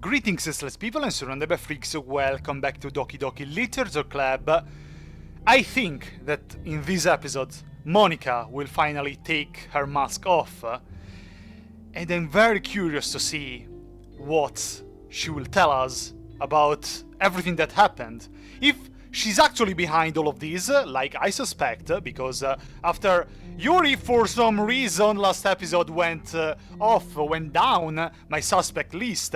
Greetings, useless people, and surrounded by freaks. Welcome back to Doki Doki Literature Club. I think that in this episode, Monika will finally take her mask off, and I'm very curious to see what she will tell us about everything that happened. If she's actually behind all of this, like I suspect, because after Yuri, for some reason, last episode went down my suspect list,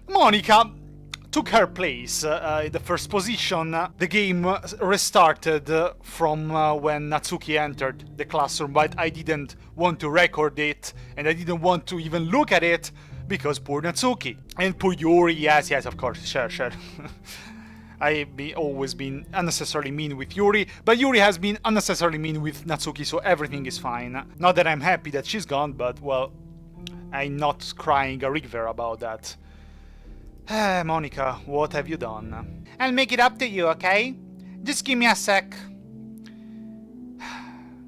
Monika took her place in the first position. The game restarted from when Natsuki entered the classroom, but I didn't want to record it, and I didn't want to even look at it, because poor Natsuki. And poor Yuri, yes, of course, sure. I've always been unnecessarily mean with Yuri, but Yuri has been unnecessarily mean with Natsuki, so everything is fine. Not that I'm happy that she's gone, but, well, I'm not crying a river about that. Monika, what have you done? I'll make it up to you, okay? Just give me a sec.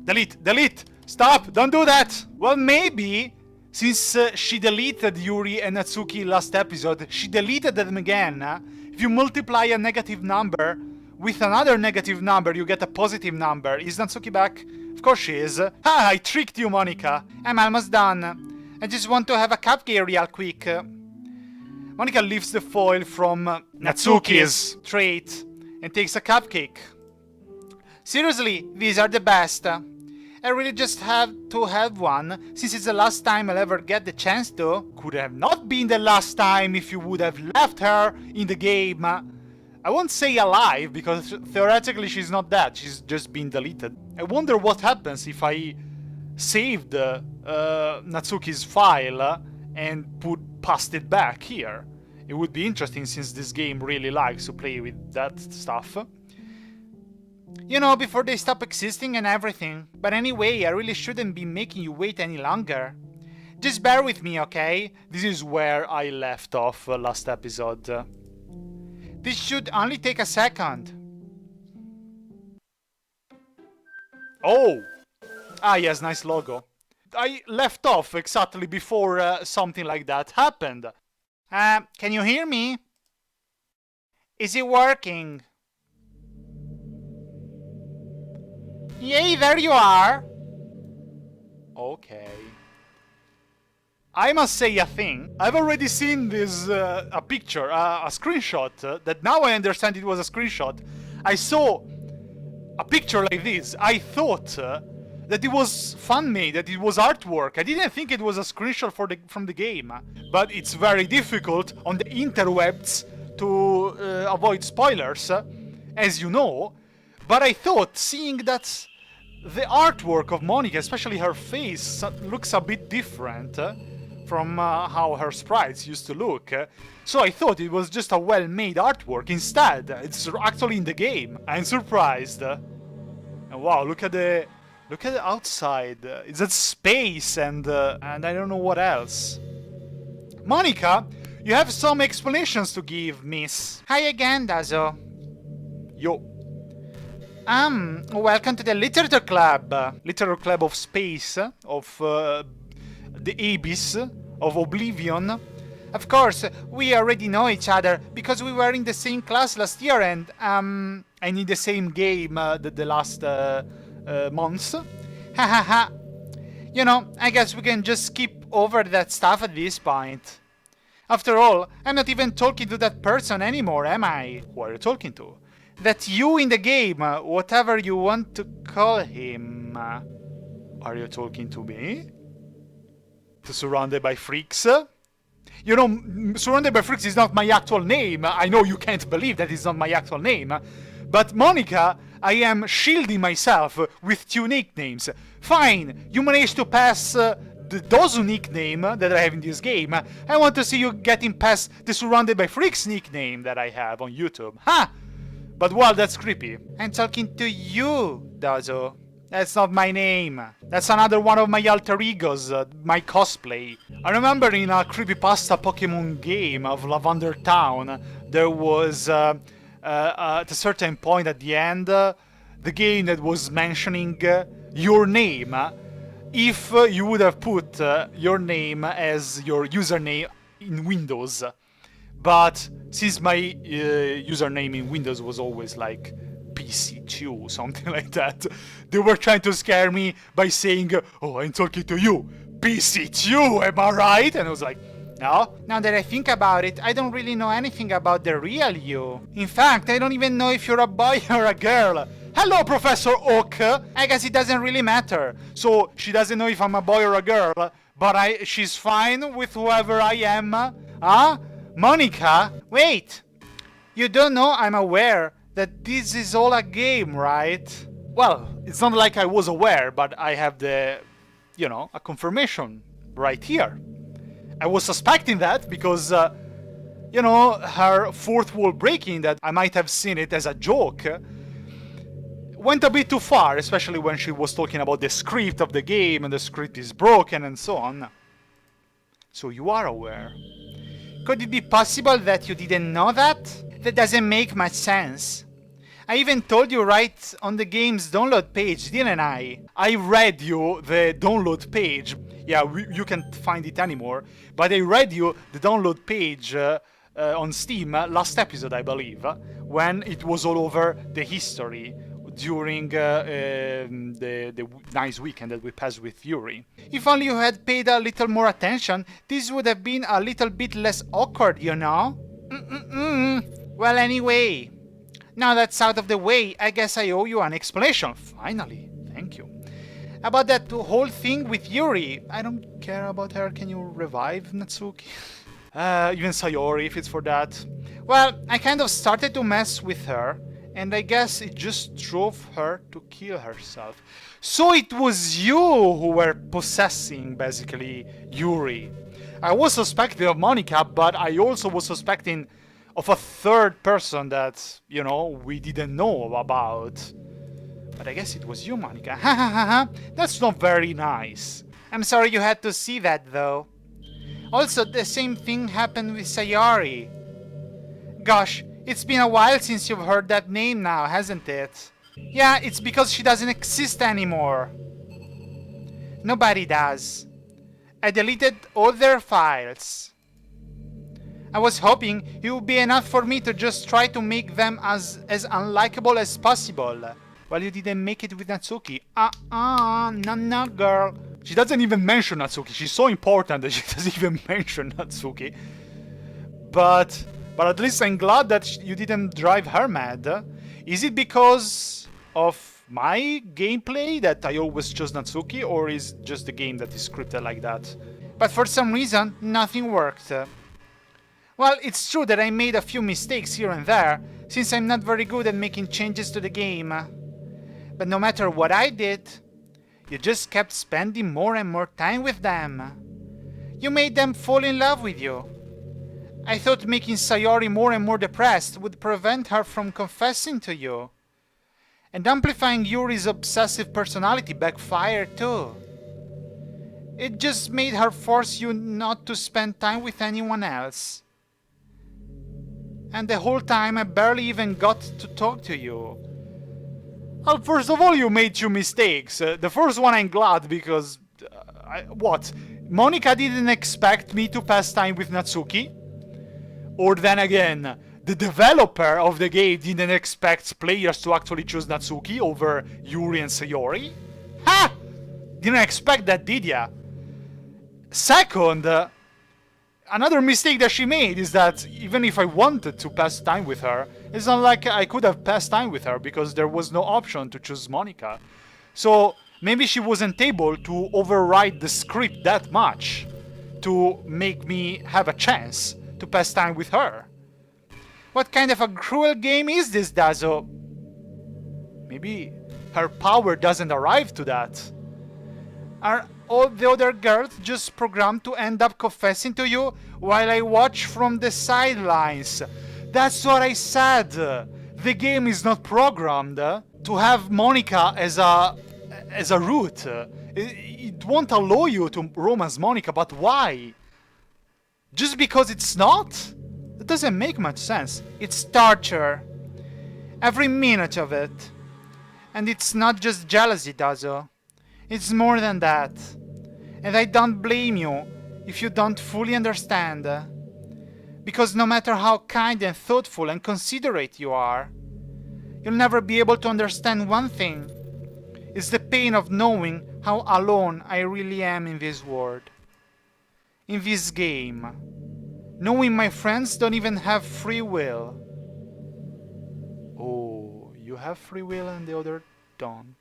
Delete! Stop! Don't do that! Well, maybe, since she deleted Yuri and Natsuki last episode, she deleted them again. If you multiply a negative number with another negative number, you get a positive number. Is Natsuki back? Of course she is. I tricked you, Monika. I'm almost done. I just want to have a cupcake real quick. Monika lifts the foil from Natsuki's trait and takes a cupcake. Seriously, these are the best. I really just have to have one, since it's the last time I'll ever get the chance to. Could have not been the last time if you would have left her in the game. I won't say alive, because theoretically she's not dead, she's just been deleted. I wonder what happens if I saved Natsuki's file and passed it back here. It would be interesting, since this game really likes to play with that stuff. You know, before they stop existing and everything. But anyway, I really shouldn't be making you wait any longer. Just bear with me, okay? This is where I left off last episode. This should only take a second. Oh! Ah, yes, nice logo. I left off exactly before something like that happened. Can you hear me? Is it working? Yay, there you are! Okay. I must say a thing. I've already seen this, a picture, a screenshot, that now I understand it was a screenshot. I saw a picture like this. I thought that it was fan-made, that it was artwork. I didn't think it was a screenshot from the game. But it's very difficult on the interwebs to avoid spoilers, as you know. But I thought, seeing that the artwork of Monika, especially her face, looks a bit different from how her sprites used to look. So I thought it was just a well-made artwork. Instead, it's actually in the game. I'm surprised. And wow, look at the outside. It's at space and I don't know what else. Monika, you have some explanations to give, miss. Hi again, Dazo. Yo. Welcome to the Literature Club. Literature Club of Space, of the Abyss, of Oblivion. Of course, we already know each other, because we were in the same class last year and in the same game the last months. Hahaha. You know, I guess we can just skip over that stuff at this point. After all, I'm not even talking to that person anymore, am I? Who are you talking to? That you in the game, whatever you want to call him. Are you talking to me? To Surrounded by Freaks? You know, Surrounded by Freaks is not my actual name. I know you can't believe that it's not my actual name. But Monika, I am shielding myself with two nicknames. Fine, you managed to pass the Dozu nickname that I have in this game. I want to see you getting past the Surrounded by Freaks nickname that I have on YouTube. Ha! But well, that's creepy. I'm talking to you, Dozo. That's not my name. That's another one of my alter egos, my cosplay. I remember in a creepypasta Pokemon game of Lavender Town, there was, at a certain point at the end, the game that was mentioning your name. If you would have put your name as your username in Windows. But since my username in Windows was always like PC2, something like that, they were trying to scare me by saying, "Oh, I'm talking to you, PC2, am I right?" And I was like, no. Now that I think about it, I don't really know anything about the real you. In fact, I don't even know if you're a boy or a girl. Hello, Professor Oak! I guess it doesn't really matter. So, she doesn't know if I'm a boy or a girl, but she's fine with whoever I am. Huh? Monika? Wait! You don't know I'm aware that this is all a game, right? Well, it's not like I was aware, but I have a confirmation right here. I was suspecting that because, her fourth wall breaking, that I might have seen it as a joke, went a bit too far, especially when she was talking about the script of the game and the script is broken and so on. So you are aware. Could it be possible that you didn't know that? That doesn't make much sense. I even told you right on the game's download page, didn't I? I read you the download page. Yeah, you can't find it anymore. But I read you the download page on Steam last episode, I believe, when it was all over the history during the nice weekend that we passed with Yuri. If only you had paid a little more attention, this would have been a little bit less awkward, you know? Well, anyway, now that's out of the way, I guess I owe you an explanation. Finally, thank you. About that whole thing with Yuri, I don't care about her. Can you revive Natsuki? Even Sayori, if it's for that. Well, I kind of started to mess with her, and I guess it just drove her to kill herself. So it was you who were possessing, basically, Yuri. I was suspecting of Monika, but I also was suspecting of a third person that, we didn't know about. But I guess it was you, Monika. Ha ha ha ha. That's not very nice. I'm sorry you had to see that, though. Also, the same thing happened with Sayori. Gosh, it's been a while since you've heard that name now, hasn't it? Yeah, it's because she doesn't exist anymore. Nobody does. I deleted all their files. I was hoping it would be enough for me to just try to make them as unlikable as possible. Well, you didn't make it with Natsuki. No, girl. She doesn't even mention Natsuki. She's so important that she doesn't even mention Natsuki. But at least I'm glad that you didn't drive her mad. Is it because of my gameplay that I always chose Natsuki, or is just the game that is scripted like that? But for some reason, nothing worked. Well, it's true that I made a few mistakes here and there, since I'm not very good at making changes to the game. But no matter what I did, you just kept spending more and more time with them. You made them fall in love with you. I thought making Sayori more and more depressed would prevent her from confessing to you. And amplifying Yuri's obsessive personality backfired too. It just made her force you not to spend time with anyone else. And the whole time I barely even got to talk to you. Well, first of all, you made two mistakes. The first one I'm glad because... Monika didn't expect me to pass time with Natsuki? Or then again, the developer of the game didn't expect players to actually choose Natsuki over Yuri and Sayori? Ha! Didn't expect that, did ya? Second, another mistake that she made is that even if I wanted to pass time with her, it's not like I could have passed time with her because there was no option to choose Monika. So maybe she wasn't able to override the script that much to make me have a chance to pass time with her. What kind of a cruel game is this, Dazo? Maybe her power doesn't arrive to that. Are all the other girls just programmed to end up confessing to you while I watch from the sidelines? That's what I said. The game is not programmed to have Monika as a root. It won't allow you to romance Monika, but why? Just because it's not? That doesn't make much sense. It's torture. Every minute of it. And it's not just jealousy, Dazo. It's more than that. And I don't blame you if you don't fully understand. Because no matter how kind and thoughtful and considerate you are, you'll never be able to understand one thing. It's the pain of knowing how alone I really am in this world. In this game. Knowing my friends don't even have free will. Oh, you have free will and the other don't.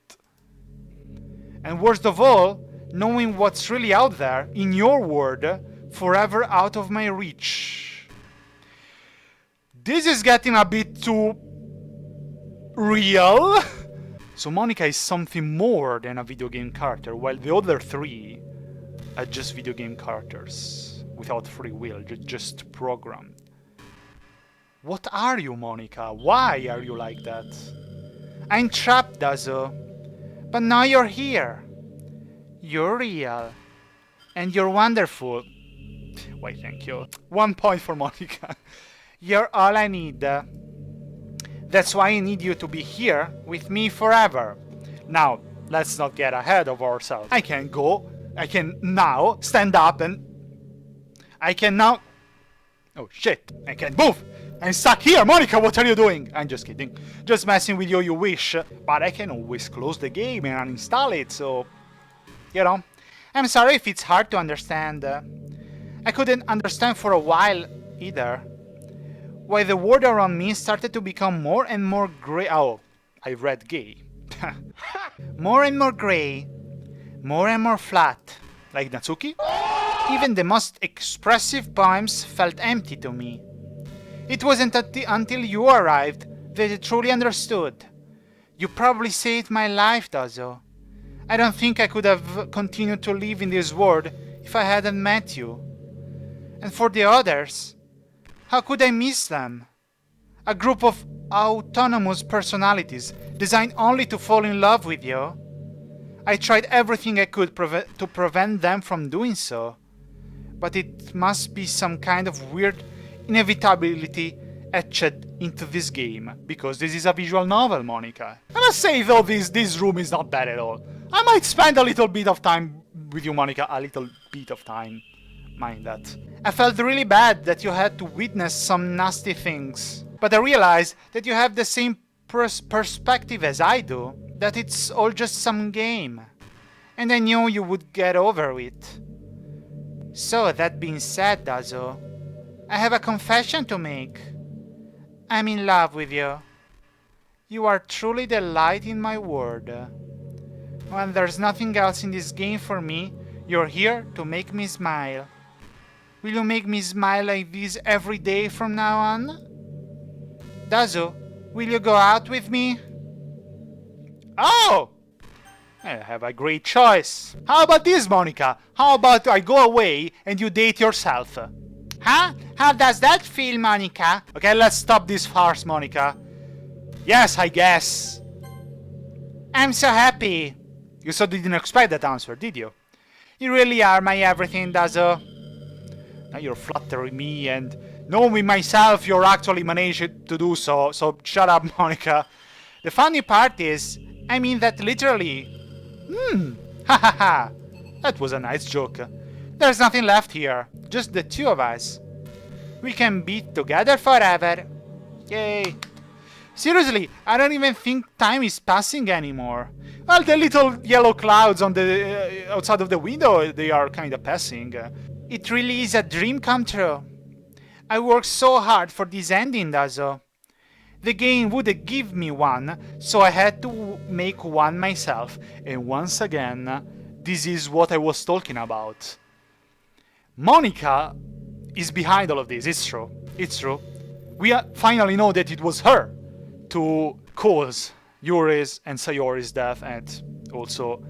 And worst of all, knowing what's really out there, in your world, forever out of my reach. This is getting a bit too real. So Monika is something more than a video game character, while the other three are just video game characters without free will, just programmed. What are you, Monika? Why are you like that? I'm trapped, Dazo. But now you're here. You're real. And you're wonderful. Why, thank you. 1 point for Monika. You're all I need. That's why I need you to be here with me forever. Now, let's not get ahead of ourselves. I can go. I can now stand up and... I can now... Oh, shit. I can't move. I'm stuck here. Monika, what are you doing? I'm just kidding. Just messing with you wish. But I can always close the game and uninstall it, so... You know. I'm sorry if it's hard to understand. I couldn't understand for a while either. Why the world around me started to become more and more grey. Oh, I read gay. More and more grey. More and more flat. Like Natsuki? Even the most expressive poems felt empty to me. It wasn't until you arrived that I truly understood. You probably saved my life, Dazo. I don't think I could have continued to live in this world if I hadn't met you. And for the others, how could I miss them? A group of autonomous personalities designed only to fall in love with you. I tried everything I could to prevent them from doing so. But it must be some kind of weird inevitability etched into this game, because this is a visual novel, Monika. I must say though, this room is not bad at all. I might spend a little bit of time with you, Monika, a little bit of time. Mind that. I felt really bad that you had to witness some nasty things, but I realized that you have the same perspective as I do, that it's all just some game, and I knew you would get over it. So, that being said, Dazo, I have a confession to make. I'm in love with you. You are truly the light in my world. When there's nothing else in this game for me, you're here to make me smile. Will you make me smile like this every day from now on? Dazo, will you go out with me? Oh! I have a great choice. How about this, Monika? How about I go away and you date yourself? Huh? How does that feel, Monika? Okay, let's stop this farce, Monika. Yes, I guess. I'm so happy. You so didn't expect that answer, did you? You really are my everything, Dazo. Now you're flattering me, and knowing myself, you're actually managed to do so, so shut up, Monika. The funny part is, I mean that literally. Ha ha ha. That was a nice joke. There's nothing left here, just the two of us. We can be together forever. Yay. Seriously, I don't even think time is passing anymore. Well, the little yellow clouds on the outside of the window, they are kind of passing. It really is a dream come true. I worked so hard for this ending, Dazo. The game wouldn't give me one, so I had to make one myself. And once again, this is what I was talking about. Monika is behind all of this, it's true. It's true. We finally know that it was her to cause Yuri's and Sayori's death and also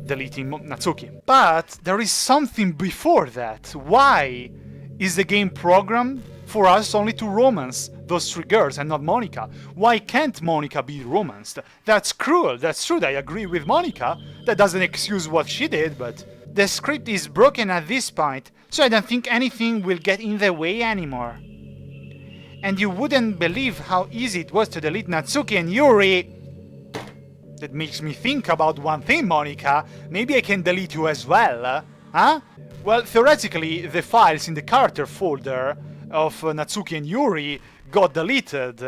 deleting Natsuki. But there is something before that. Why is the game programmed for us only to romance those three girls and not Monika? Why can't Monika be romanced? That's cruel, that's true, I agree with Monika. That doesn't excuse what she did, but the script is broken at this point, so I don't think anything will get in the way anymore. And you wouldn't believe how easy it was to delete Natsuki and Yuri. That makes me think about one thing, Monika. Maybe I can delete you as well. Huh? Well, theoretically, the files in the character folder of Natsuki and Yuri got deleted,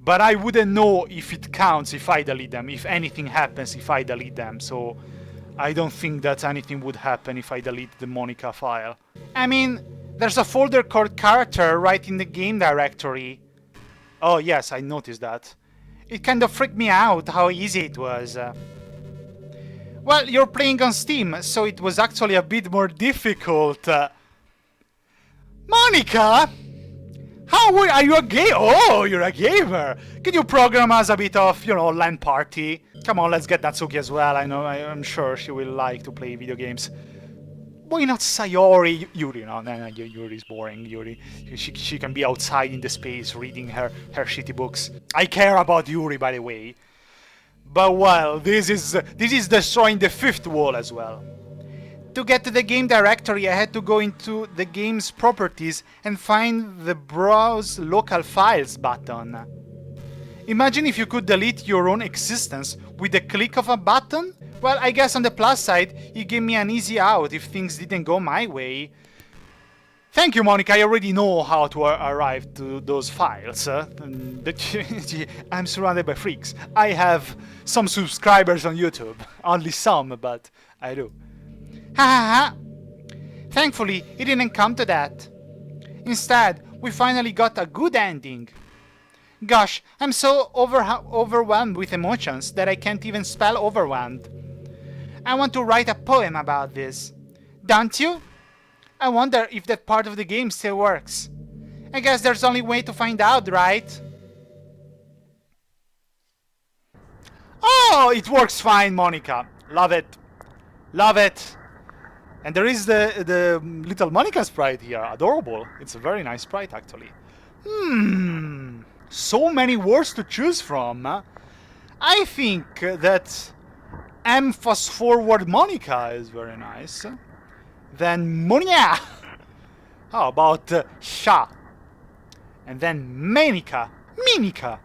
but I wouldn't know if it counts if I delete them, if anything happens if I delete them, so I don't think that anything would happen if I delete the Monika file. I mean, there's a folder called character right in the game directory. Oh yes, I noticed that. It kind of freaked me out how easy it was. Well, you're playing on Steam, so it was actually a bit more difficult. Monika! Are you a gamer? Oh, you're a gamer! Can you program us a bit of, LAN party? Come on, let's get Natsuki as well. I'm sure she will like to play video games. Why not Sayori? Yuri, no, Yuri's boring. Yuri, she can be outside in the space reading her shitty books. I care about Yuri, by the way. But well, this is destroying the fifth wall as well. To get to the game directory, I had to go into the game's properties and find the Browse Local Files button. Imagine if you could delete your own existence with the click of a button? Well, I guess on the plus side, it gave me an easy out if things didn't go my way. Thank you, Monika, I already know how to arrive to those files. I'm surrounded by freaks. I have some subscribers on YouTube. Only some, but I do. Ha ha ha! Thankfully, it didn't come to that. Instead, we finally got a good ending. Gosh, I'm so overwhelmed with emotions that I can't even spell overwhelmed. I want to write a poem about this. Don't you? I wonder if that part of the game still works. I guess there's only way to find out, right? Oh, it works fine, Monika. Love it. Love it. And there is the little Monika sprite here. Adorable. It's a very nice sprite, actually. So many words to choose from. I think that fast forward Monika is very nice. Then Monia. How about Sha? And then Menika. Minika.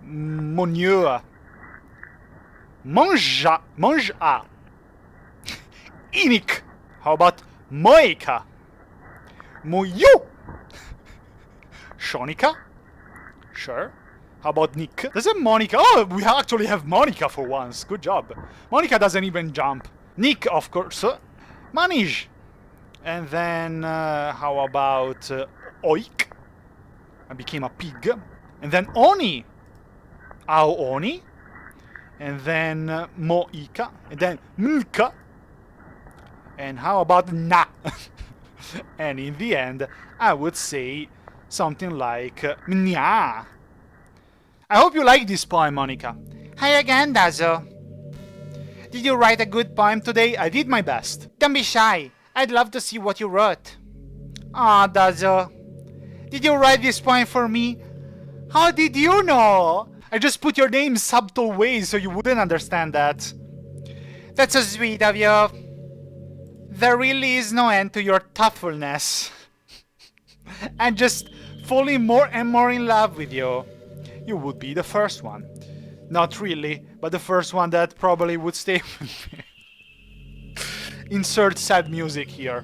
Monua. Monja. Inik. How about Moika? Moyu. Shonika. Sure. How about Nick? Does it Monika? Oh, we actually have Monika for once. Good job. Monika doesn't even jump. Nick, of course. Manij. And then, how about Oik? I became a pig. And then Oni. Ao Oni. And then Moika. And then Mika. And how about Na? And in the end, I would say something like Nya. I hope you like this poem, Monika. Hi again, Dazo. Did you write a good poem today? I did my best. Don't be shy. I'd love to see what you wrote. Aw, Dazo. Did you write this poem for me? How did you know? I just put your name subtle ways so you wouldn't understand that. That's so sweet of you. There really is no end to your thoughtfulness. I'm just falling more and more in love with you. You would be the first one. Not really, but the first one that probably would stay with me. Insert sad music here.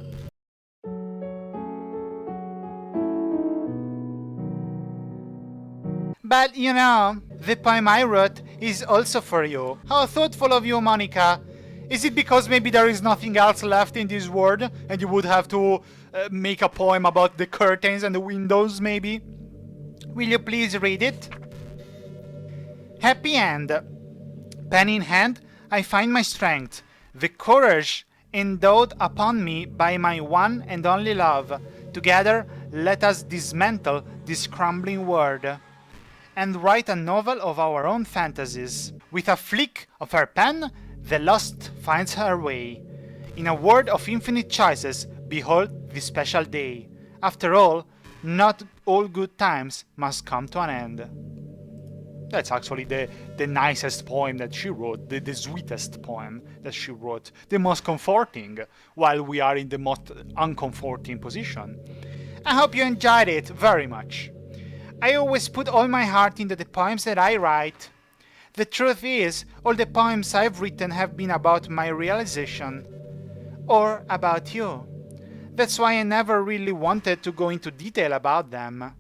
But the poem I wrote is also for you. How thoughtful of you, Monika. Is it because maybe there is nothing else left in this world and you would have to make a poem about the curtains and the windows, maybe? Will you please read it? Happy end. Pen in hand, I find my strength, the courage endowed upon me by my one and only love. Together, let us dismantle this crumbling world and write a novel of our own fantasies. With a flick of her pen, the lost finds her way. In a world of infinite choices, behold this special day. After all, not all good times must come to an end. That's actually the nicest poem that she wrote, the sweetest poem that she wrote, the most comforting, while we are in the most uncomforting position. I hope you enjoyed it very much. I always put all my heart into the poems that I write. The truth is, all the poems I've written have been about my realization. or about you. That's why I never really wanted to go into detail about them.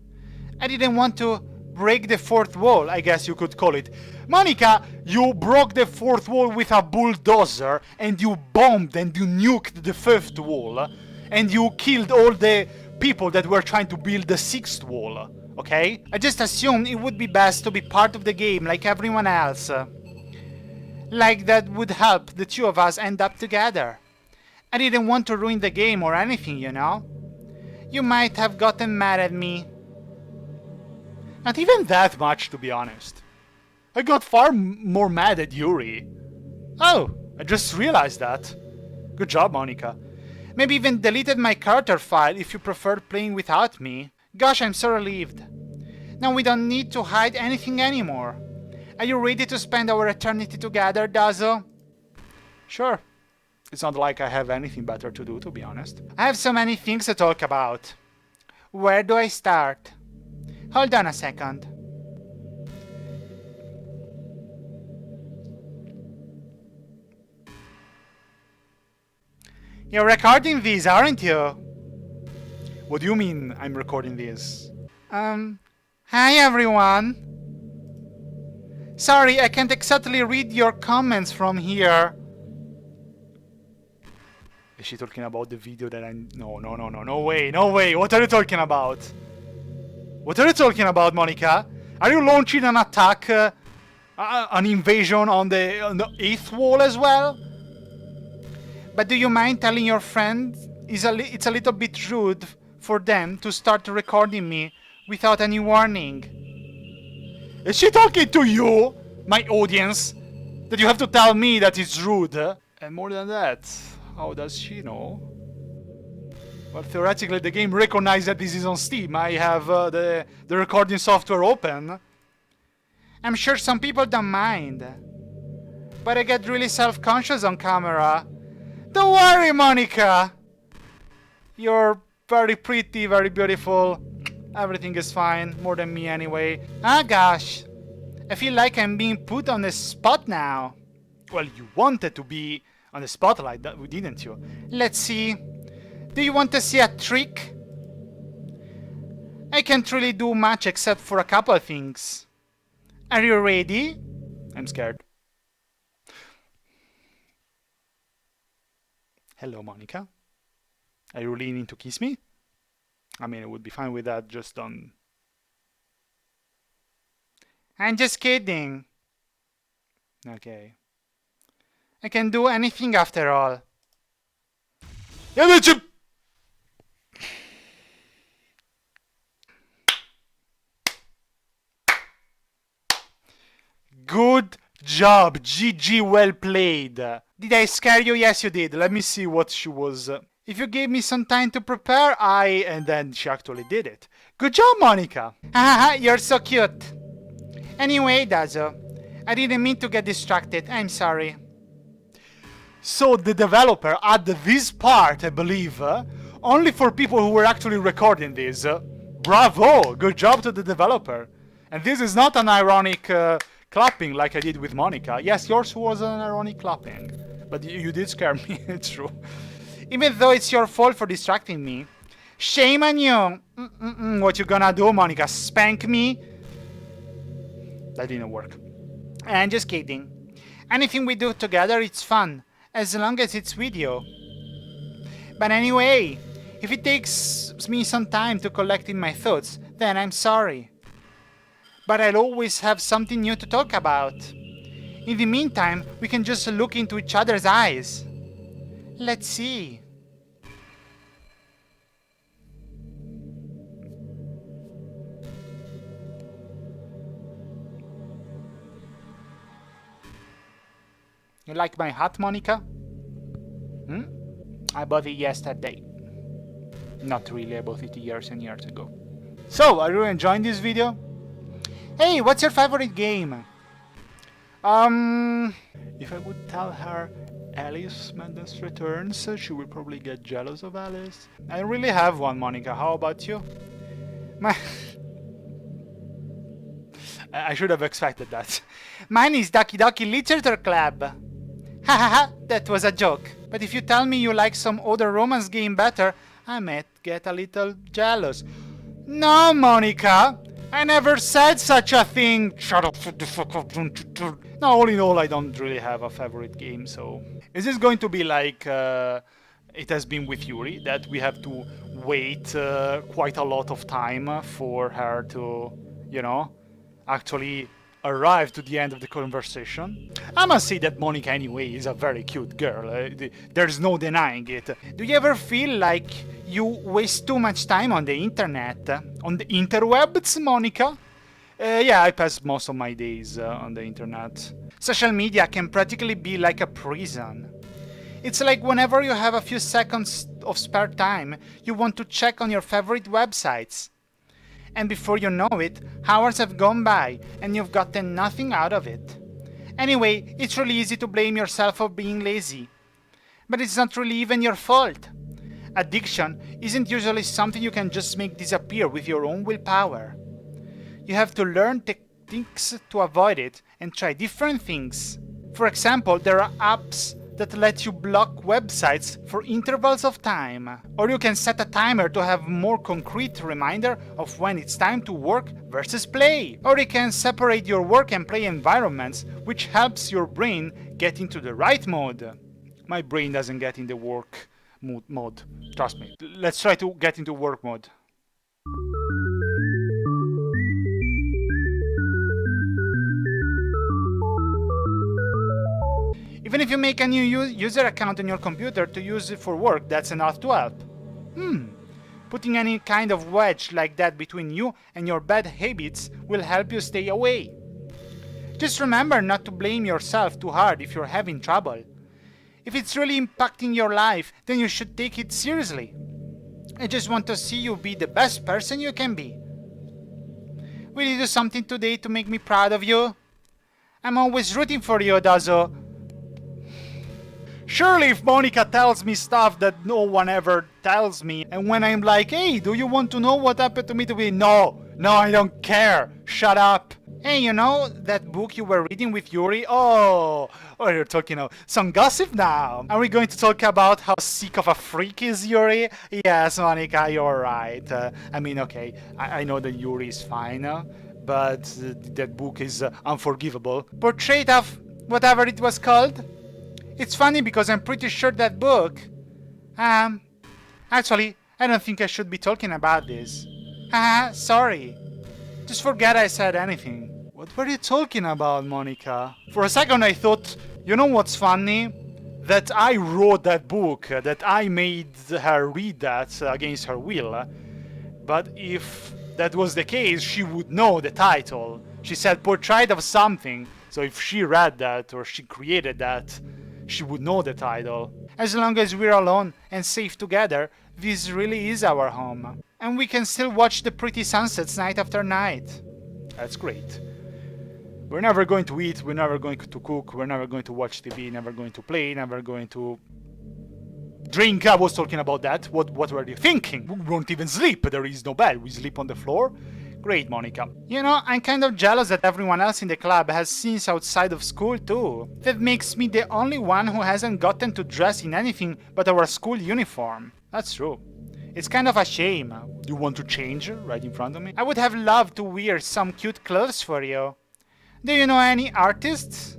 I didn't want to break the fourth wall, I guess you could call it. Monika, you broke the fourth wall with a bulldozer, and you bombed and you nuked the fifth wall, and you killed all the people that were trying to build the sixth wall, okay? I just assumed it would be best to be part of the game like everyone else. Like that would help the two of us end up together. I didn't want to ruin the game or anything, you know? You might have gotten mad at me. Not even that much, to be honest. I got far more mad at Yuri. Oh, I just realized that. Good job, Monika. Maybe even deleted my character file if you preferred playing without me. Gosh, I'm so relieved. Now we don't need to hide anything anymore. Are you ready to spend our eternity together, Dazo? Sure. It's not like I have anything better to do, to be honest. I have so many things to talk about. Where do I start? Hold on a second. You're recording these, aren't you? What do you mean I'm recording these? Hi everyone. Sorry, I can't exactly read your comments from here. Is she talking about the video that I'm... No way. What are you talking about? What are you talking about, Monika? Are you launching an attack, an invasion on the 8th wall as well? But do you mind telling your friend it's a little bit rude for them to start recording me without any warning? Is she talking to you, my audience? That you have to tell me that it's rude? And more than that, how does she know? Well, theoretically, the game recognizes that this is on Steam. I have the recording software open. I'm sure some people don't mind. But I get really self-conscious on camera. Don't worry, Monika! You're very pretty, very beautiful. Everything is fine, more than me anyway. Ah, gosh. I feel like I'm being put on the spot now. Well, you wanted to be on the spotlight, didn't you? Let's see. Do you want to see a trick? I can't really do much except for a couple of things. Are you ready? I'm scared. Hello, Monika. Are you really needing to kiss me? I mean, I would be fine with that, just don't... I'm just kidding. Okay. I can do anything after all. Good job, GG, well played. Did I scare you? Yes, you did. Let me see what she was... If you gave me some time to prepare, and then she actually did it. Good job, Monika. Haha, you're so cute. Anyway, Dazo, I didn't mean to get distracted. I'm sorry. So the developer added this part, I believe, only for people who were actually recording this. Bravo! Good job to the developer. And this is not an ironic clapping like I did with Monika. Yes, yours was an ironic clapping. But you did scare me, it's true. Even though it's your fault for distracting me. Shame on you. What you gonna do, Monika? Spank me? That didn't work. I'm just kidding. Anything we do together, it's fun. As long as it's video. But anyway, if it takes me some time to collect in my thoughts, then I'm sorry. But I'll always have something new to talk about. In the meantime, we can just look into each other's eyes. Let's see. You like my hat, Monika? I bought it yesterday. Not really, I bought it years and years ago. So, are you enjoying this video? Hey, what's your favorite game? If I would tell her Alice Madness Returns, she will probably get jealous of Alice. I really have one, Monika. How about you? I should have expected that. Mine is Doki Doki Literature Club. Hahaha, that was a joke. But if you tell me you like some other romance game better, I might get a little jealous. No, Monika! I never said such a thing! Shut up, shut the fuck up, don't you do... No, all in all, I don't really have a favorite game, so... Is this going to be like it has been with Yuri, that we have to wait quite a lot of time for her to, you know, actually arrive to the end of the conversation? I must say that Monika anyway is a very cute girl, there's no denying it. Do you ever feel like you waste too much time on the internet? On the interwebs, Monika? Yeah, I pass most of my days on the internet. Social media can practically be like a prison. It's like whenever you have a few seconds of spare time, you want to check on your favorite websites. And before you know it, hours have gone by and you've gotten nothing out of it. Anyway, it's really easy to blame yourself for being lazy. But it's not really even your fault. Addiction isn't usually something you can just make disappear with your own willpower. You have to learn techniques to avoid it and try different things. For example, there are apps that let you block websites for intervals of time. Or you can set a timer to have more concrete reminder of when it's time to work versus play. Or you can separate your work and play environments, which helps your brain get into the right mode. My brain doesn't get in the work mode, trust me. Let's try to get into work mode. Even if you make a new user account on your computer to use it for work, that's enough to help. Putting any kind of wedge like that between you and your bad habits will help you stay away. Just remember not to blame yourself too hard if you're having trouble. If it's really impacting your life, then you should take it seriously. I just want to see you be the best person you can be. Will you do something today to make me proud of you? I'm always rooting for you, Dazo. Surely if Monika tells me stuff that no one ever tells me, and when I'm like, hey, do you want to know what happened to me today? No, I don't care. Shut up. Hey, you know that book you were reading with Yuri? Oh, you're talking of some gossip now. Are we going to talk about how sick of a freak is Yuri? Yes, Monika, you're right. I mean, okay, I know that Yuri is fine, but that book is unforgivable. Portrait of whatever it was called? It's funny because I'm pretty sure that book... Actually, I don't think I should be talking about this. Sorry. Just forget I said anything. What were you talking about, Monika? For a second I thought, you know what's funny? That I wrote that book, that I made her read that against her will. But if that was the case, she would know the title. She said Portrait of something, so if she read that or she created that, she would know the title. As long as we're alone and safe together, this really is our home. And we can still watch the pretty sunsets night after night. That's great. We're never going to eat, we're never going to cook, we're never going to watch TV, never going to play, never going to drink. I was talking about that. What were you thinking? We won't even sleep. There is no bed. We sleep on the floor. Great, Monika. You know, I'm kind of jealous that everyone else in the club has scenes outside of school too. That makes me the only one who hasn't gotten to dress in anything but our school uniform. That's true. It's kind of a shame. You want to change right in front of me? I would have loved to wear some cute clothes for you. Do you know any artists?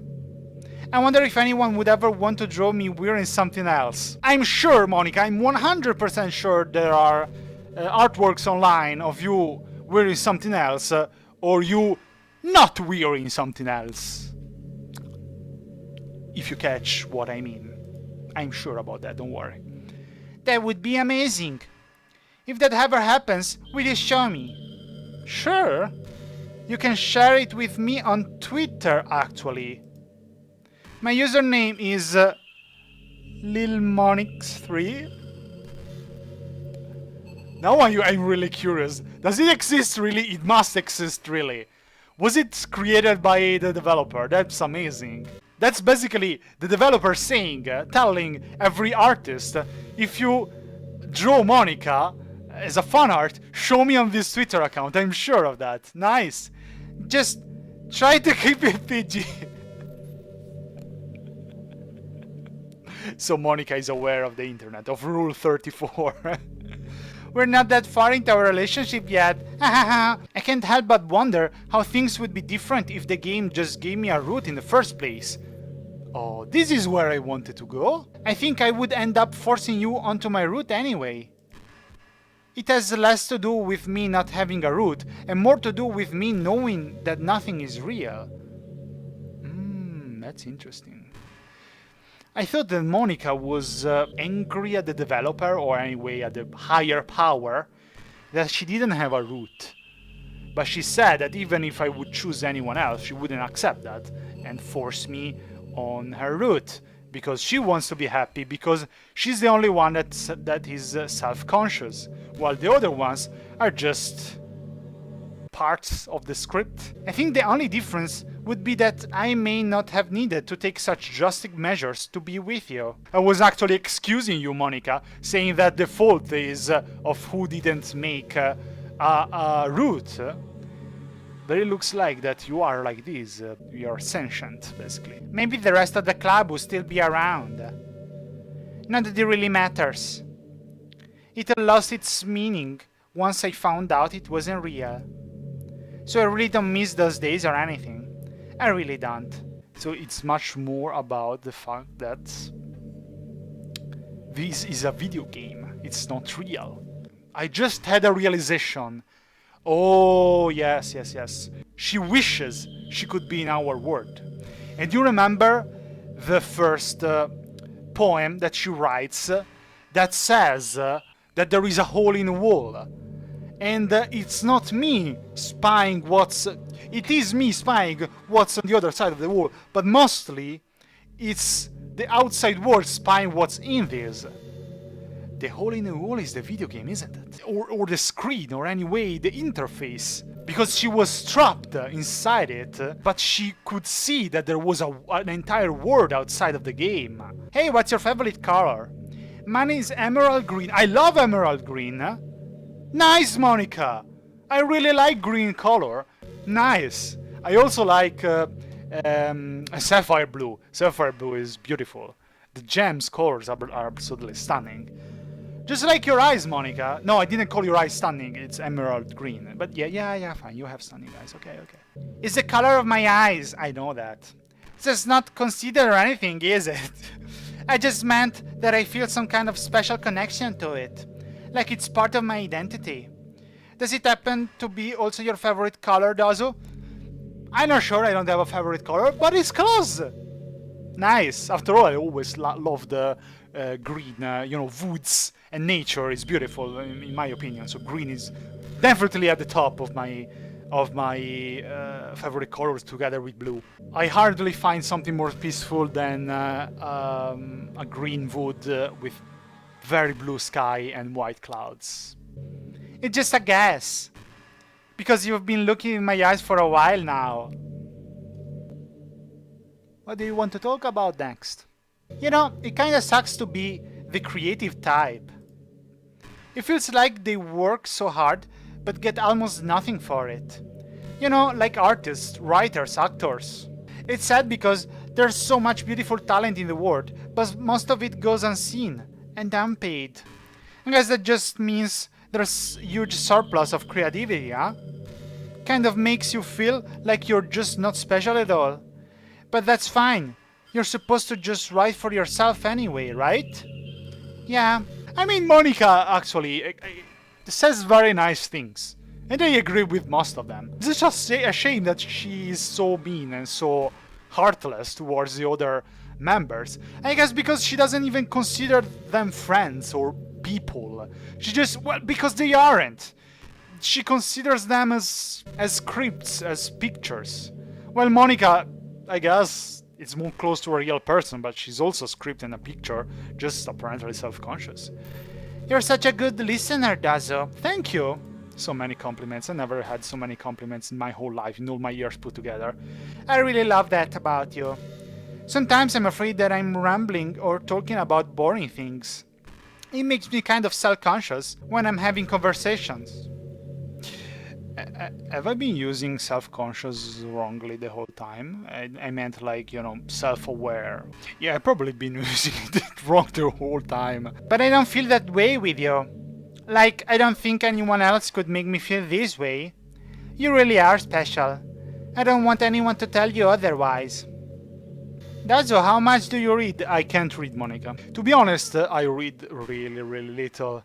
I wonder if anyone would ever want to draw me wearing something else. I'm sure, Monika, I'm 100% sure there are artworks online of you wearing something else, or you not wearing something else. If you catch what I mean. I'm sure about that, don't worry. That would be amazing. If that ever happens, will you show me? Sure. You can share it with me on Twitter, actually. My username is LilMonix3. Now I'm really curious. Does it exist really? It must exist really. Was it created by the developer? That's amazing. That's basically the developer saying, telling every artist, if you draw Monika as a fan art, show me on this Twitter account. I'm sure of that. Nice. Just try to keep it PG. So Monika is aware of the internet, of Rule 34. We're not that far into our relationship yet. I can't help but wonder how things would be different if the game just gave me a route in the first place. Oh, this is where I wanted to go. I think I would end up forcing you onto my route anyway. It has less to do with me not having a route and more to do with me knowing that nothing is real. That's interesting. I thought that Monika was angry at the developer, or anyway at the higher power, that she didn't have a route. But she said that even if I would choose anyone else, she wouldn't accept that and force me on her route. Because she wants to be happy, because she's the only one that is self-conscious, while the other ones are just parts of the script. I think the only difference would be that I may not have needed to take such drastic measures to be with you. I was actually excusing you, Monika, saying that the fault is of who didn't make a route. But it looks like that you are like this. You're sentient, basically. Maybe the rest of the club will still be around. Not that it really matters. It lost its meaning once I found out it wasn't real. So I really don't miss those days or anything. I really don't. So it's much more about the fact that this is a video game. It's not real. I just had a realization. Oh, yes. She wishes she could be in our world. And you remember the first poem that she writes that says that there is a hole in the wall. And it's not me spying it is me spying what's on the other side of the wall, but mostly it's the outside world spying what's in this. The hole in the wall is the video game, isn't it? Or the screen, or anyway, the interface. Because she was trapped inside it, but she could see that there was an entire world outside of the game. Hey, what's your favorite color? Mine is emerald green. I love emerald green. Nice, Monika! I really like green color. Nice! I also like sapphire blue. Sapphire blue is beautiful. The gems colors are absolutely stunning. Just like your eyes, Monika. No, I didn't call your eyes stunning. It's emerald green. But yeah, fine. You have stunning eyes. Okay. It's the color of my eyes. I know that. It's not considered anything, is it? I just meant that I feel some kind of special connection to it. Like it's part of my identity. Does it happen to be also your favorite color, Dazu? I'm not sure. I don't have a favorite color, but it's close. Nice. After all, I always loved the green, woods and nature is beautiful in my opinion. So green is definitely at the top of my favorite colors together with blue. I hardly find something more peaceful than a green wood with very blue sky and white clouds. It's just a guess. Because you've been looking in my eyes for a while now. What do you want to talk about next? You know, it kinda sucks to be the creative type. It feels like they work so hard, but get almost nothing for it. You know, like artists, writers, actors. It's sad because there's so much beautiful talent in the world, but most of it goes unseen and unpaid. I guess that just means there's huge surplus of creativity, huh? Kind of makes you feel like you're just not special at all. But that's fine. You're supposed to just write for yourself anyway, right? Yeah. I mean, Monika actually says very nice things. And I agree with most of them. It's just a shame that she is so mean and so heartless towards the other members. I guess because she doesn't even consider them friends or people. She just, well, because they aren't. She considers them as scripts, as pictures. Well, Monika, I guess, it's more close to a real person, but she's also a script and a picture, just apparently self-conscious. You're such a good listener, Dazo. Thank you. So many compliments. I never had so many compliments in my whole life, in all my years put together. I really love that about you. Sometimes I'm afraid that I'm rambling or talking about boring things. It makes me kind of self-conscious when I'm having conversations. Have I been using self-conscious wrongly the whole time? I meant like, you know, self-aware. Yeah, I've probably been using it wrong the whole time. But I don't feel that way with you. Like, I don't think anyone else could make me feel this way. You really are special. I don't want anyone to tell you otherwise. That's all. How much do you read? I can't read, Monika. To be honest, I read really, really little.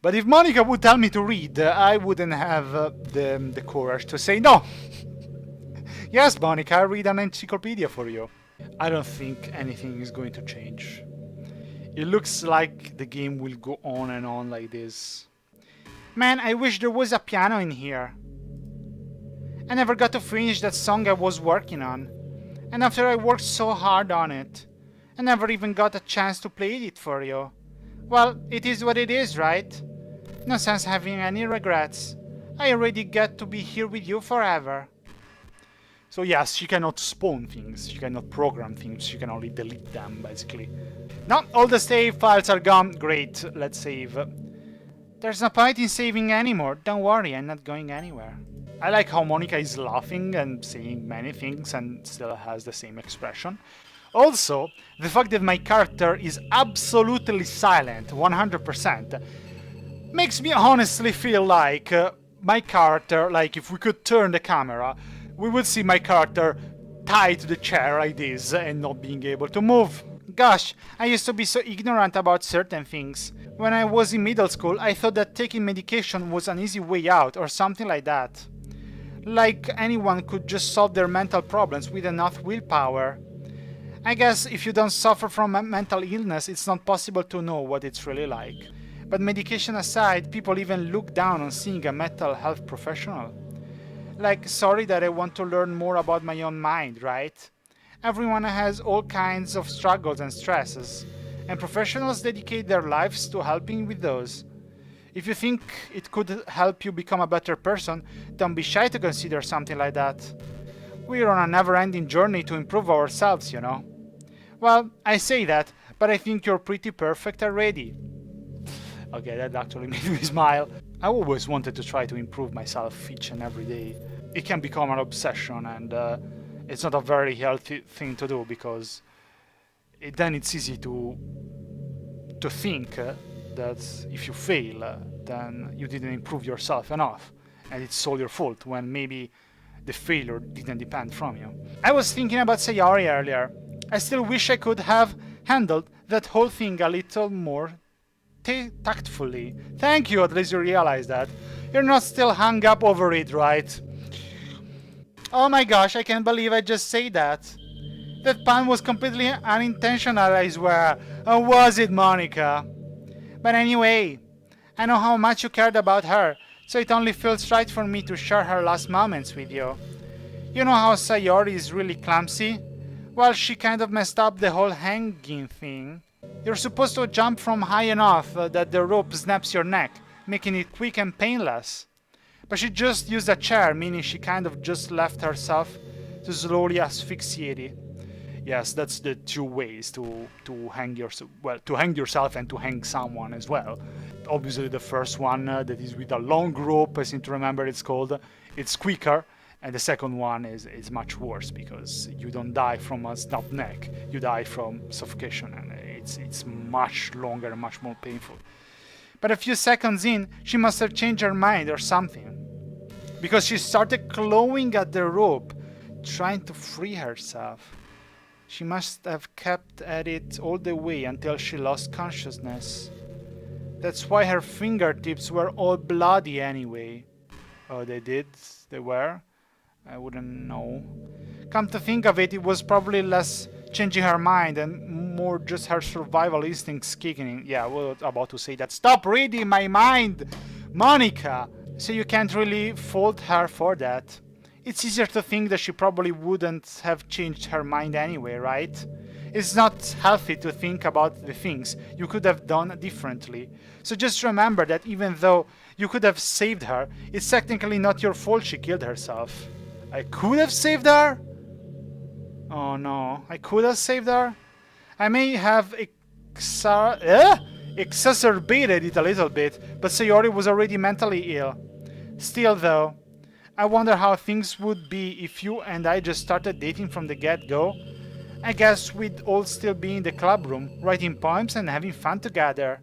But if Monika would tell me to read, I wouldn't have the courage to say no. Yes, Monika, I read an encyclopedia for you. I don't think anything is going to change. It looks like the game will go on and on like this. Man, I wish there was a piano in here. I never got to finish that song I was working on. And after I worked so hard on it, I never even got a chance to play it for you. Well, it is what it is, right? No sense having any regrets. I already get to be here with you forever. So yes, she cannot spawn things, she cannot program things, she can only delete them, basically. No, all the save files are gone. Great, let's save. There's no point in saving anymore. Don't worry, I'm not going anywhere. I like how Monika is laughing and saying many things and still has the same expression. Also, the fact that my character is absolutely silent, 100%, makes me honestly feel like my character, like if we could turn the camera, we would see my character tied to the chair like this and not being able to move. Gosh, I used to be so ignorant about certain things. When I was in middle school, I thought that taking medication was an easy way out or something like that. Like anyone could just solve their mental problems with enough willpower. I guess if you don't suffer from a mental illness, it's not possible to know what it's really like. But medication aside, people even look down on seeing a mental health professional. Like, sorry that I want to learn more about my own mind, right? Everyone has all kinds of struggles and stresses, and professionals dedicate their lives to helping with those. If you think it could help you become a better person, don't be shy to consider something like that. We're on a never-ending journey to improve ourselves, you know. Well, I say that, but I think you're pretty perfect already. Okay, that actually made me smile. I always wanted to try to improve myself each and every day. It can become an obsession, and it's not a very healthy thing to do, because then it's easy to think that if you fail, then you didn't improve yourself enough, and it's all your fault, when maybe the failure didn't depend from you. I was thinking about Sayori earlier. I still wish I could have handled that whole thing a little more tactfully. Thank you, at least you realize that. You're not still hung up over it, right? Oh my gosh, I can't believe I just said that. That pun was completely unintentional, I swear. Or was it, Monika? But anyway, I know how much you cared about her, so it only feels right for me to share her last moments with you. You know how Sayori is really clumsy? Well, she kind of messed up the whole hanging thing. You're supposed to jump from high enough that the rope snaps your neck, making it quick and painless. But she just used a chair, meaning she kind of just left herself to slowly asphyxiate it. Yes, that's the two ways to hang yourself. Well, to hang yourself and to hang someone as well. Obviously, the first one that is with a long rope, I seem to remember it's called. It's quicker, and the second one is much worse because you don't die from a snapped neck. You die from suffocation, and it's much longer and much more painful. But a few seconds in, she must have changed her mind or something, because she started clawing at the rope, trying to free herself. She must have kept at it all the way until she lost consciousness. That's why her fingertips were all bloody anyway. Oh, they did? They were? I wouldn't know. Come to think of it, it was probably less changing her mind and more just her survival instincts kicking in. Yeah, I was about to say that. Stop reading my mind, Monika! So you can't really fault her for that. It's easier to think that she probably wouldn't have changed her mind anyway, right? It's not healthy to think about the things you could have done differently. So just remember that even though you could have saved her, it's technically not your fault she killed herself. I could have saved her? Oh no, I could have saved her? I may have exacerbated it a little bit, but Sayori was already mentally ill. Still though, I wonder how things would be if you and I just started dating from the get-go. I guess we'd all still be in the club room, writing poems and having fun together.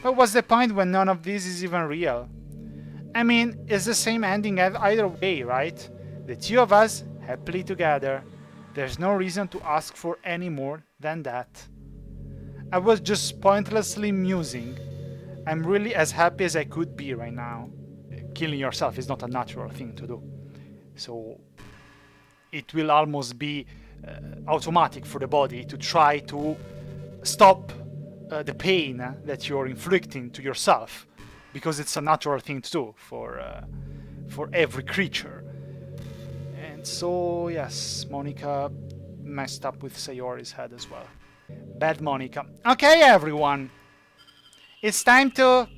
But what's the point when none of this is even real? I mean, it's the same ending either way, right? The two of us, happily together. There's no reason to ask for any more than that. I was just pointlessly musing. I'm really as happy as I could be right now. Killing yourself is not a natural thing to do. So it will almost be automatic for the body to try to stop the pain that you're inflicting to yourself, because it's a natural thing to do for every creature. And so yes, Monika messed up with Sayori's head as well. Bad Monika. Okay, everyone, it's time to...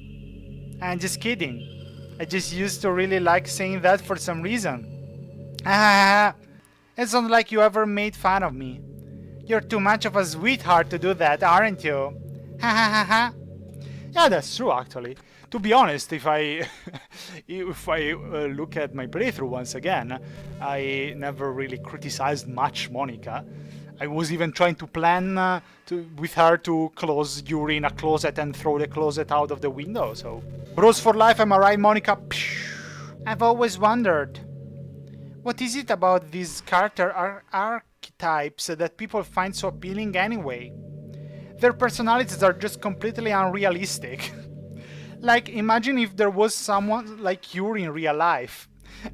I'm just kidding. I just used to really like saying that for some reason. It's not like you ever made fun of me. You're too much of a sweetheart to do that, aren't you? Ha ha ha ha. Yeah, that's true, actually. To be honest, if I look at my playthrough once again, I never really criticized much Monika. I was even trying to plan with her to close Yuri in a closet and throw the closet out of the window, so... Bros for life, am I right, Monika? I've always wondered, what is it about these character archetypes that people find so appealing anyway? Their personalities are just completely unrealistic. Like, imagine if there was someone like Yuri in real life.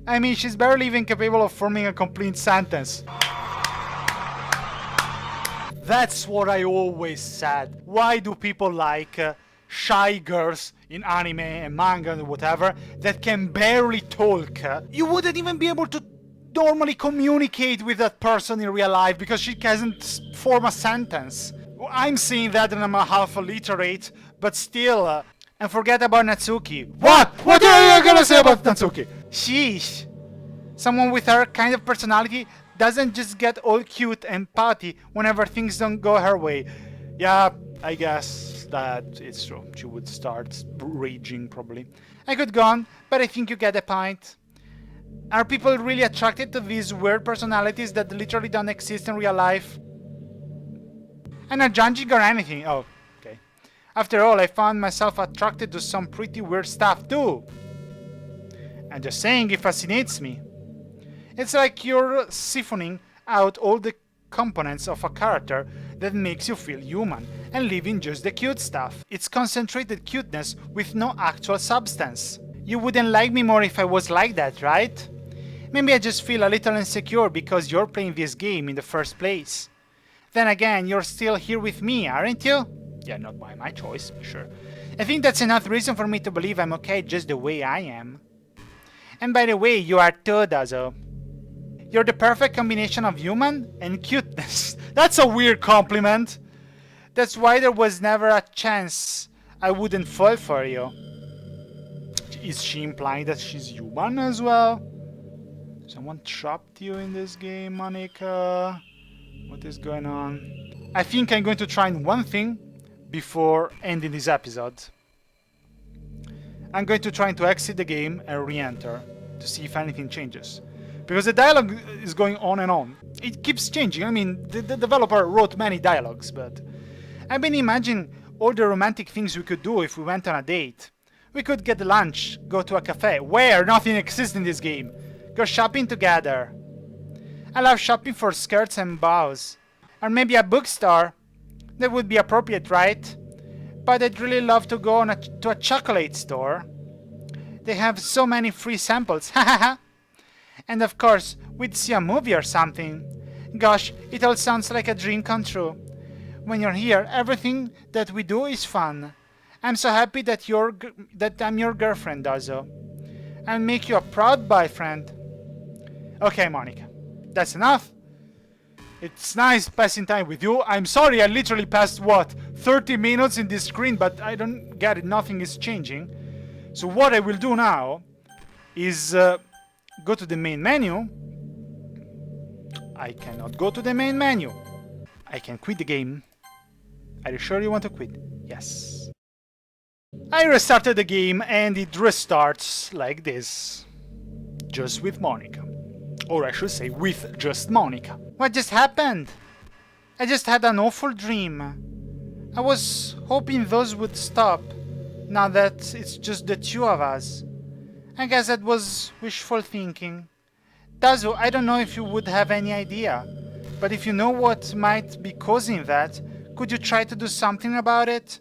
I mean, she's barely even capable of forming a complete sentence. That's what I always said. Why do people like shy girls in anime and manga and whatever that can barely talk? You wouldn't even be able to normally communicate with that person in real life because she can't form a sentence. I'm saying that and I'm a half illiterate, but still... And forget about Natsuki. What? What are you gonna say about Natsuki? Sheesh. Someone with her kind of personality doesn't just get all cute and pouty whenever things don't go her way. Yeah, I guess that it's true. She would start raging, probably. I could go on, but I think you get the point. Are people really attracted to these weird personalities that literally don't exist in real life? I'm not judging or anything. Oh, okay. After all, I found myself attracted to some pretty weird stuff too. I'm just saying, it fascinates me. It's like you're siphoning out all the components of a character that makes you feel human and leaving just the cute stuff. It's concentrated cuteness with no actual substance. You wouldn't like me more if I was like that, right? Maybe I just feel a little insecure because you're playing this game in the first place. Then again, you're still here with me, aren't you? Yeah, not by my choice, sure. I think that's enough reason for me to believe I'm okay just the way I am. And by the way, you are too, Dazo. You're the perfect combination of human and cuteness. That's a weird compliment. That's why there was never a chance I wouldn't fall for you. Is she implying that she's human as well? Someone trapped you in this game, Monika? What is going on? I think I'm going to try one thing before ending this episode. I'm going to try to exit the game and re-enter to see if anything changes. Because the dialogue is going on and on. It keeps changing. I mean, the developer wrote many dialogues, but... I've been imagining all the romantic things we could do if we went on a date. We could get lunch, go to a cafe, where nothing exists in this game. Go shopping together. I love shopping for skirts and bows. Or maybe a bookstore. That would be appropriate, right? But I'd really love to go to a chocolate store. They have so many free samples, hahaha. And of course, we'd see a movie or something. Gosh, it all sounds like a dream come true. When you're here, everything that we do is fun. I'm so happy that I'm your girlfriend, Dazo. I'll make you a proud boyfriend. Okay, Monika, that's enough. It's nice passing time with you. I'm sorry I literally passed, what, 30 minutes in this screen, but I don't get it, nothing is changing. So what I will do now is go to the main menu. I cannot go to the main menu. I can quit the game. Are you sure you want to quit? Yes. I restarted the game and it restarts like this. just with Monika. Or I should say, with just Monika. What just happened? I just had an awful dream. I was hoping those would stop, now that it's just the two of us. I guess that was wishful thinking. Tazo, I don't know if you would have any idea, but if you know what might be causing that, could you try to do something about it?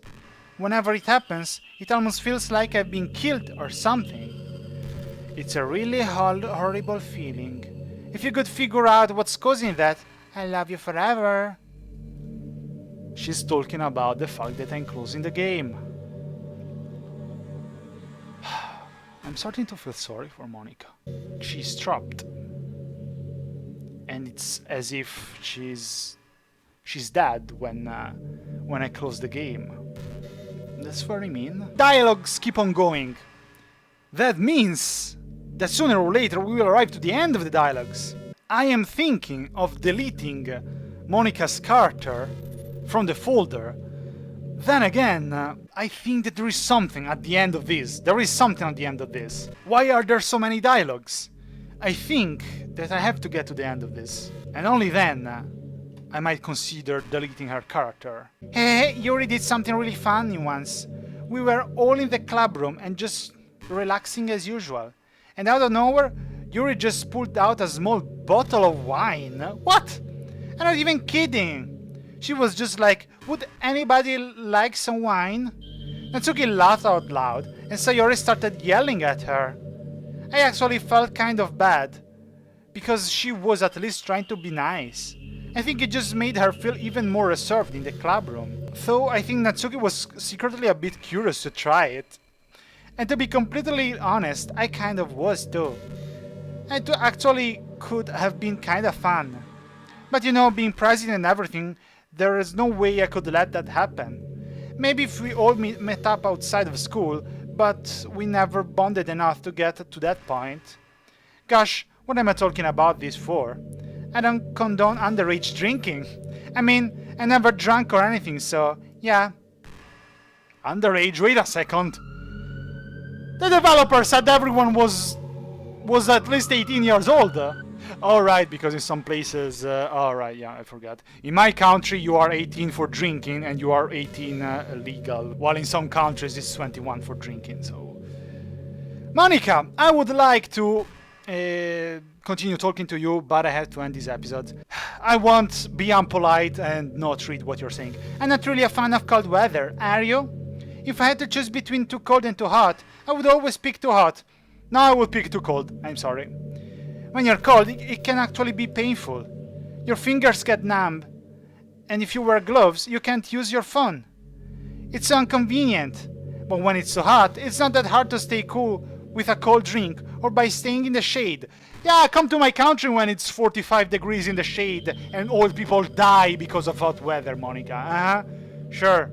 Whenever it happens, it almost feels like I've been killed or something. It's a really horrible feeling. If you could figure out what's causing that, I love you forever. She's talking about the fact that I'm closing the game. I'm starting to feel sorry for Monika. She's trapped. And it's as if she's dead when I close the game. That's very mean. Dialogues keep on going. That means that sooner or later we will arrive to the end of the dialogues. I am thinking of deleting Monika's character from the folder. Then again, I think that there is something at the end of this. Why are there so many dialogues? I think that I have to get to the end of this. And only then, I might consider deleting her character. Hey, Yuri did something really funny once. We were all in the club room and just relaxing as usual. And out of nowhere, Yuri just pulled out a small bottle of wine. What? I'm not even kidding. She was just like, would anybody like some wine? Natsuki laughed out loud, and Sayori started yelling at her. I actually felt kind of bad, because she was at least trying to be nice. I think it just made her feel even more reserved in the club room. Though I think Natsuki was secretly a bit curious to try it. And to be completely honest, I kind of was too. It actually could have been kind of fun. But you know, being president and everything, there is no way I could let that happen. Maybe if we all met up outside of school, but we never bonded enough to get to that point. Gosh, what am I talking about this for? I don't condone underage drinking. I mean, I never drank or anything, so yeah. Underage? Wait a second. The developer said everyone was at least 18 years old. Alright, because in some places... alright, yeah, I forgot. In my country, you are 18 for drinking and you are 18 legal. While in some countries, it's 21 for drinking, so... Monika, I would like to continue talking to you, but I have to end this episode. I won't be unpolite and not read what you're saying. I'm not really a fan of cold weather, are you? If I had to choose between too cold and too hot, I would always pick too hot. No, I would pick too cold, I'm sorry. When you're cold, it can actually be painful. Your fingers get numb, and if you wear gloves, you can't use your phone. It's so inconvenient. But when it's so hot, it's not that hard to stay cool with a cold drink or by staying in the shade. Yeah, come to my country when it's 45 degrees in the shade and old people die because of hot weather, Monika. Sure.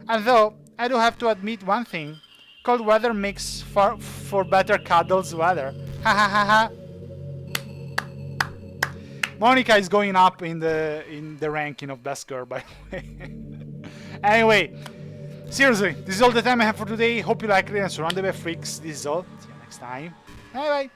Although, I do have to admit one thing. Cold weather makes for better cuddles weather. Ha ha ha ha. Monika is going up in the ranking of best girl, by the way. Anyway, seriously, this is all the time I have for today. Hope you liked it and surrounded by freaks. This is all. See you next time. Bye bye.